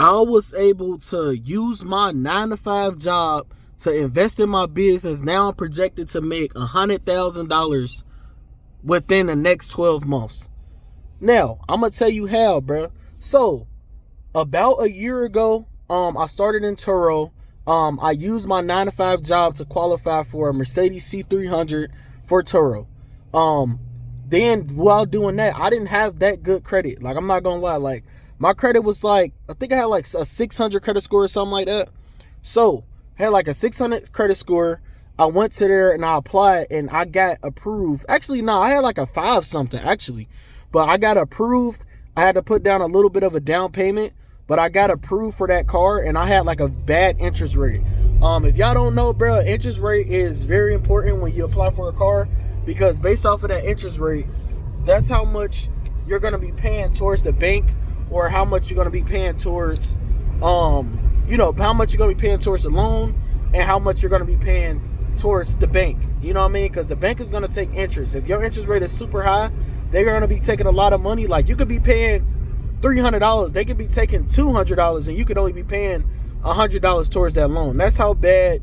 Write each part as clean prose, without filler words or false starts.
I was able to use my 9 to 5 job to invest in my business. Now I'm projected to make $100,000 within the next 12 months. Now, I'm going to tell you how, bro. So, about a year ago, I started in Turo. I used my 9 to 5 job to qualify for a Mercedes C300 for Turo. Then while doing that, I didn't have that good credit. Like, I'm not gonna lie. Like, my credit was like, I think I had like a 600 credit score or something like that. So, I had like a 600 credit score. I went to there and I applied and I got approved. Actually, no, I had like a 5 something actually. But I got approved. I had to put down a little bit of a down payment, but I got approved for that car and I had like a bad interest rate. If y'all don't know, bro, interest rate is very important when you apply for a car, because based off of that interest rate, that's how much you're going to be paying towards the bank, or how much you're going to be paying towards, how much you're going to be paying towards the loan, and how much you're going to be paying towards the bank. You know what I mean? Because the bank is going to take interest. If your interest rate is super high, they're going to be taking a lot of money. Like, you could be paying $300. They could be taking $200, and you could only be paying $100 towards that loan. That's how bad,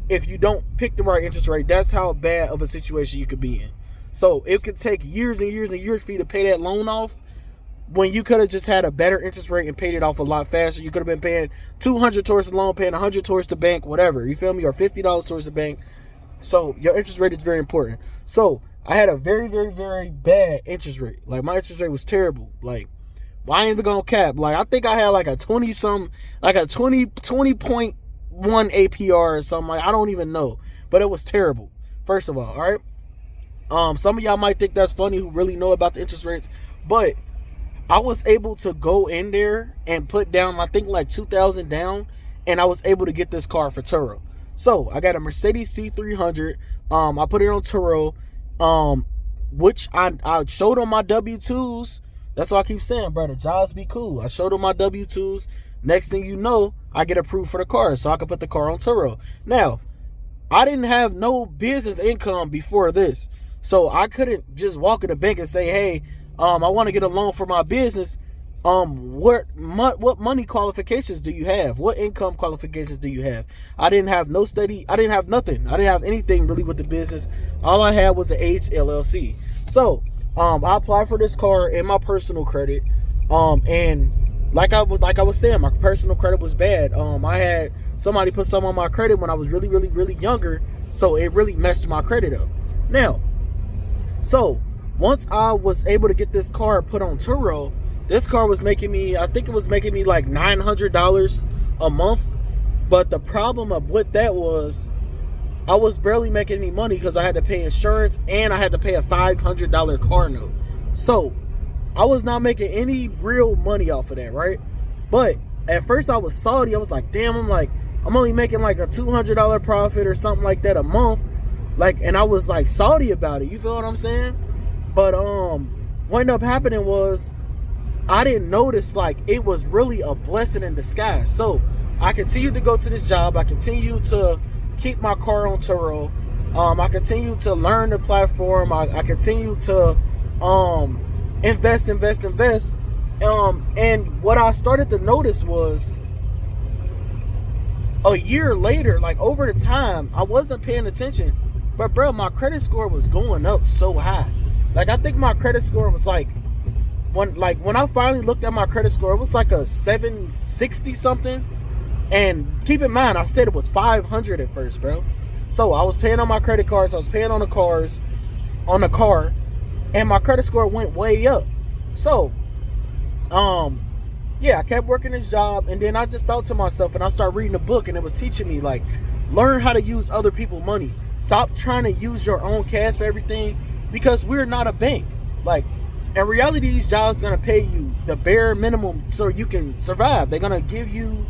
if you don't pick the right interest rate, that's how bad of a situation you could be in. So it could take years and years and years for you to pay that loan off, when you could have just had a better interest rate and paid it off a lot faster. You could have been paying $200 towards the loan, paying $100 towards the bank, whatever. You feel me? Or $50 towards the bank. So your interest rate is very important. So I had a very, very, very bad interest rate. Like, my interest rate was terrible. Like, I ain't even gonna cap. Like, I think I had like a 20.1 APR or something. Like, I don't even know. But it was terrible. First of all right? Some of y'all might think that's funny who really know about the interest rates. But I was able to go in there and put down, I think, like $2,000 down, and I was able to get this car for Turo. So I got a Mercedes C300. I put it on Turo, which I showed on my W-2s. That's what I keep saying, bro. The jobs be cool. I showed on my W-2s. Next thing you know, I get approved for the car, so I can put the car on Turo. Now, I didn't have no business income before this, so I couldn't just walk in the bank and say, hey, I want to get a loan for my business. What money qualifications do you have? What income qualifications do you have? I didn't have no study. I didn't have nothing. I didn't have anything really with the business. All I had was an Age LLC. So, I applied for this car in my personal credit. And like I was saying, my personal credit was bad. I had somebody put some on my credit when I was really, really, really younger. So it really messed my credit up. Now, so once I was able to get this car put on Turo, this car was making me, I think it was making me like $900 a month. But the problem with that was, I was barely making any money because I had to pay insurance and I had to pay a $500 car note. So I was not making any real money off of that, right? But at first I was salty. I was like, damn, I'm only making like a $200 profit or something like that a month. Like, and I was like salty about it. You feel what I'm saying? But what ended up happening was, I didn't notice like it was really a blessing in disguise. So I continued to go to this job. I continued to keep my car on Turo. I continued to learn the platform. I continued to invest. And what I started to notice was, a year later, like over the time, I wasn't paying attention, but bro, my credit score was going up so high. Like, I think my credit score was like, when I finally looked at my credit score, it was like a 760 something. And keep in mind, I said it was 500 at first, bro. So I was paying on my credit cards, I was paying on the car, and my credit score went way up. So, yeah, I kept working this job, and then I just thought to myself, and I started reading a book, and it was teaching me, like, learn how to use other people's money. Stop trying to use your own cash for everything, because we're not a bank. Like, in reality, these jobs are going to pay you the bare minimum so you can survive. They're going to give you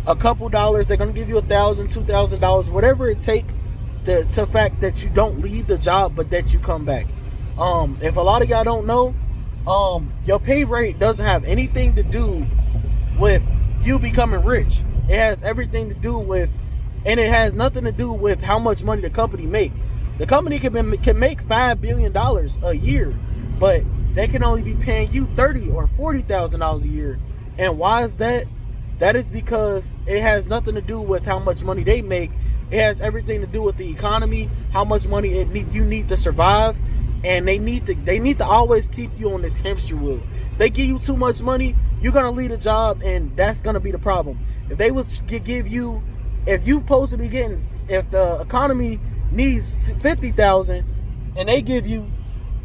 a couple dollars. They're going to give you $1,000, $2,000, whatever it takes to fact that you don't leave the job, but that you come back. If a lot of y'all don't know, your pay rate doesn't have anything to do with you becoming rich. It has everything to do with, and it has nothing to do with how much money the company make. The company can make $5 billion a year, but they can only be paying you $30,000 or $40,000 a year. And why is that? That is because it has nothing to do with how much money they make. It has everything to do with the economy, how much money you need to survive, and they need to always keep you on this hamster wheel. If they give you too much money, you're gonna leave a job, and that's gonna be the problem. If they was to give you, if you supposed to be getting, if the economy needs 50,000 and they give you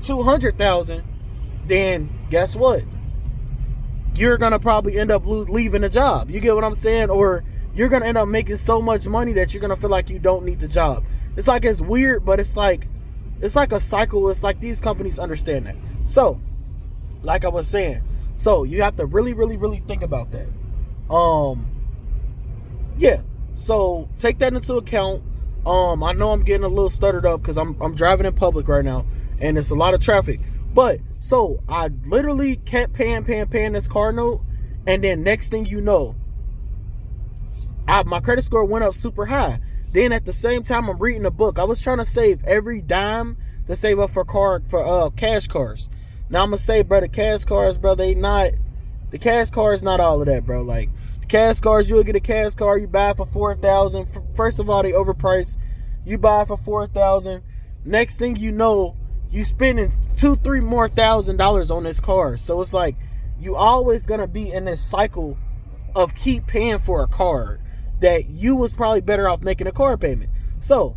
200,000, then guess what? You're gonna probably end up leaving the job. You get what I'm saying? Or you're gonna end up making so much money that you're gonna feel like you don't need the job. It's like, it's weird, but it's like a cycle. It's like these companies understand that. So, like I was saying, so you have to really, really, really think about that. Yeah. So take that into account. I know I'm getting a little stuttered up because I'm driving in public right now, and it's a lot of traffic. But so I literally kept paying this car note, and then next thing you know, my credit score went up super high. Then at the same time, I'm reading a book. I was trying to save every dime to save up for cash cars. Now I'm gonna say, bro, the cash cars, bro, the cash car is not all of that, bro. Like, the cash cars, you'll get a cash car, you buy it for $4,000. First of all, they overpriced. You buy it for $4,000. Next thing you know, you spending $2,000-3,000 more on this car. So it's like, you always gonna be in this cycle of keep paying for a car that you was probably better off making a car payment. So,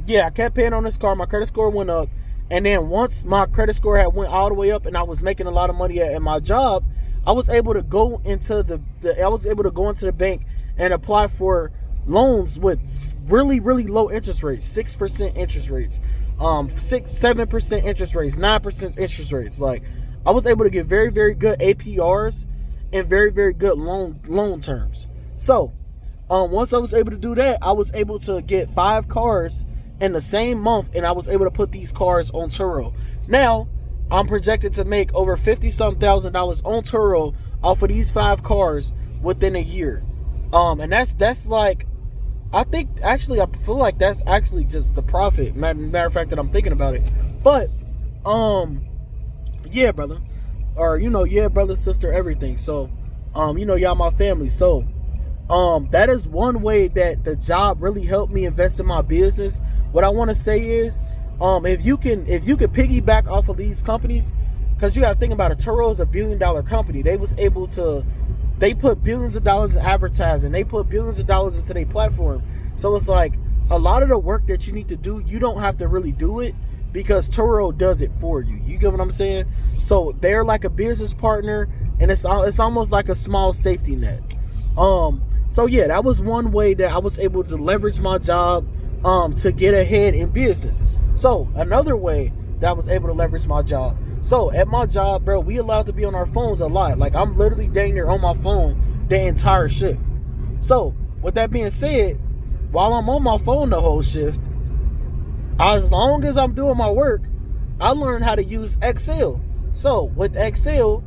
yeah, I kept paying on this car. My credit score went up. And then once my credit score had went all the way up and I was making a lot of money at my job, I was able to go into the bank and apply for loans with really, really low interest rates, 6% interest rates, 7% interest rates, 9% interest rates. Like, I was able to get very, very good APRs and very, very good loan terms. So, once I was able to do that, I was able to get 5 cars in the same month, and I was able to put these cars on Turo. Now, I'm projected to make over $50,000 on Turo off of these 5 cars within a year. And that's like, I feel like that's actually just the profit. Matter of fact, that I'm thinking about it. But, yeah, brother. Or, yeah, brother, sister, everything. So, y'all my family. So, that is one way that the job really helped me invest in my business. What I want to say is, if you can piggyback off of these companies, because you got to think about it, Turo is $1 billion company. They put billions of dollars in advertising. They put billions of dollars into their platform. So it's like, a lot of the work that you need to do, you don't have to really do it, because Turo does it for you. You get what I'm saying? So they're like a business partner, and it's almost like a small safety net. So yeah, that was one way that I was able to leverage my job to get ahead in business. So another way that I was able to leverage my job. So at my job, bro, we allowed to be on our phones a lot. Like, I'm literally dang near on my phone the entire shift. So with that being said, while I'm on my phone the whole shift, as long as I'm doing my work, I learned how to use Excel. So with Excel,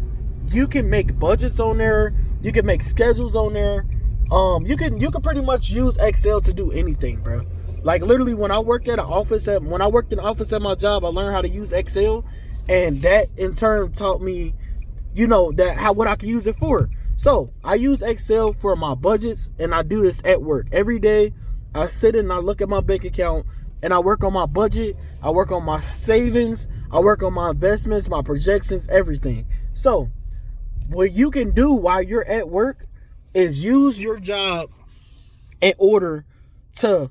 you can make budgets on there. You can make schedules on there. You can pretty much use Excel to do anything, bro. Like, literally, when I worked in the office at my job, I learned how to use Excel, and that in turn taught me, what I can use it for. So I use Excel for my budgets, and I do this at work every day. I sit and I look at my bank account, and I work on my budget. I work on my savings. I work on my investments, my projections, everything. So what you can do while you're at work is use your job in order to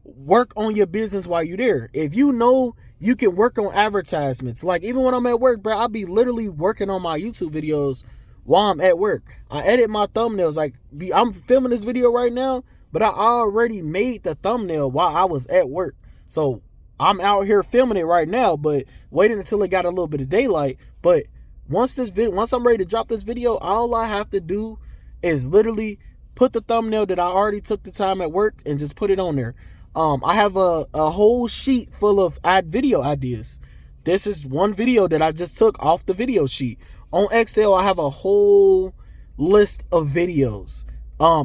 work on your business while you're there. If you know you can work on advertisements, like, even when I'm at work, bro, I'll be literally working on my YouTube videos while I'm at work. I edit my thumbnails. Like, I'm filming this video right now, but I already made the thumbnail while I was at work. So I'm out here filming it right now, but waiting until it got a little bit of daylight. But once I'm ready to drop this video, all I have to do is literally put the thumbnail that I already took the time at work and just put it on there. I have a whole sheet full of video ideas. This is one video that I just took off the video sheet. On Excel, I have a whole list of videos.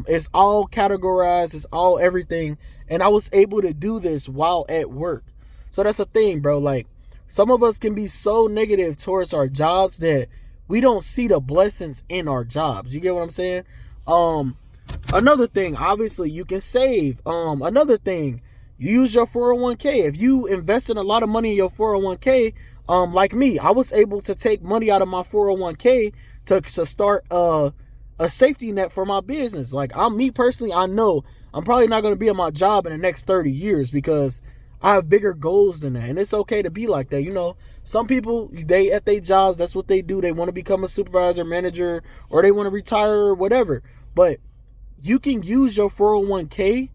It's all categorized. It's all everything. And I was able to do this while at work. So that's the thing, bro. Like, some of us can be so negative towards our jobs that we don't see the blessings in our jobs. You get what I'm saying? Another thing, obviously, you can save. Another thing, you use your 401k. If you invest in a lot of money in your 401k, like me, I was able to take money out of my 401k to start a safety net for my business. Like, me personally, I know I'm probably not going to be at my job in the next 30 years because I have bigger goals than that. And it's okay to be like that. You know, some people, they at their jobs, that's what they do. They want to become a supervisor, manager, or they want to retire or whatever. But you can use your 401k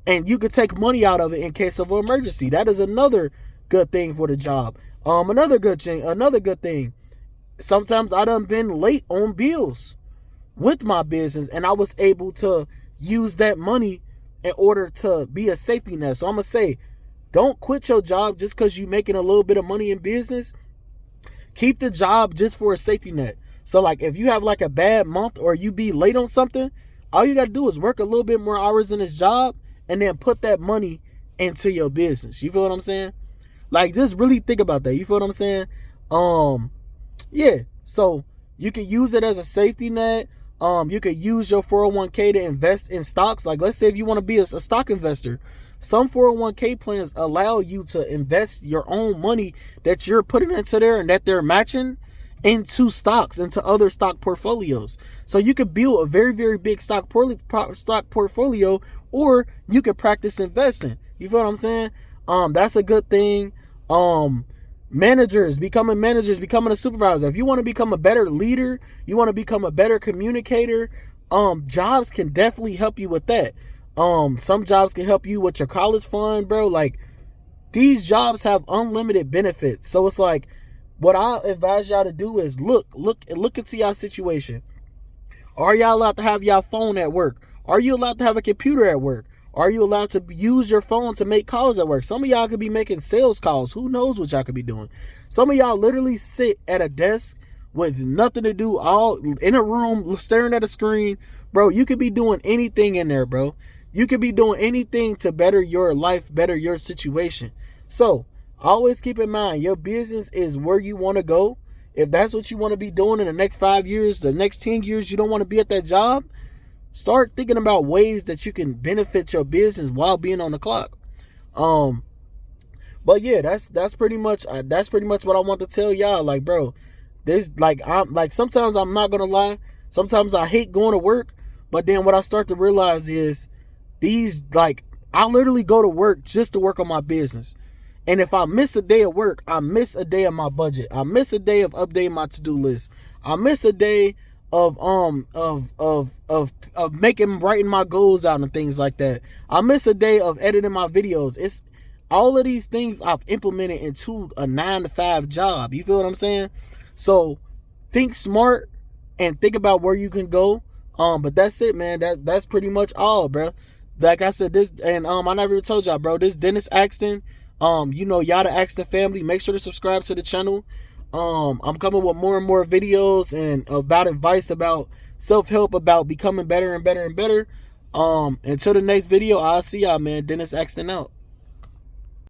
and you could take money out of it in case of an emergency. That is another good thing for the job. Another good thing. Sometimes I done been late on bills with my business, and I was able to use that money in order to be a safety net. So I'm going to say, don't quit your job just because you're making a little bit of money in business. Keep the job just for a safety net. So like if you have like a bad month or you be late on something, all you got to do is work a little bit more hours in this job and then put that money into your business. You feel what I'm saying? Like, just really think about that. You feel what I'm saying? Yeah. So you can use it as a safety net. You could use your 401k to invest in stocks. Like, let's say if you want to be a stock investor, some 401k plans allow you to invest your own money that you're putting into there and that they're matching into stocks, into other stock portfolios. So you could build a very, very big stock portfolio, or you could practice investing. You feel what I'm saying? That's a good thing. Becoming a supervisor. If you want to become a better leader, you want to become a better communicator, jobs can definitely help you with that. Some jobs can help you with your college fund, bro. Like, these jobs have unlimited benefits. So it's like, what I advise y'all to do is look into y'all situation. Are y'all allowed to have y'all phone at work? Are you allowed to have a computer at work? Are you allowed to use your phone to make calls at work? Some of y'all could be making sales calls. Who knows what y'all could be doing? Some of y'all literally sit at a desk with nothing to do, all in a room staring at a screen. Bro, you could be doing anything in there, bro. You could be doing anything to better your life, better your situation. So always keep in mind, your business is where you want to go. If that's what you want to be doing in the next 5 years, the next 10 years, you don't want to be at that job, start thinking about ways that you can benefit your business while being on the clock. But yeah, that's pretty much what I want to tell y'all. Like, bro, sometimes I'm not gonna lie, sometimes I hate going to work, but then what I start to realize is I literally go to work just to work on my business. And if I miss a day of work, I miss a day of my budget. I miss a day of updating my to-do list. I miss a day of writing my goals out and things like that. I miss a day of editing my videos. It's all of these things I've implemented into a 9-to-5 job. You feel what I'm saying? So think smart and think about where you can go. But that's it, man. That's pretty much all, bro. Like I said, I never even told y'all, bro. This Dennis Axton. Y'all the Axton family. Make sure to subscribe to the channel. I'm coming with more and more videos and about advice about self-help, about becoming better and better and better. Until the next video, I'll see y'all, man. Dennis Axton out.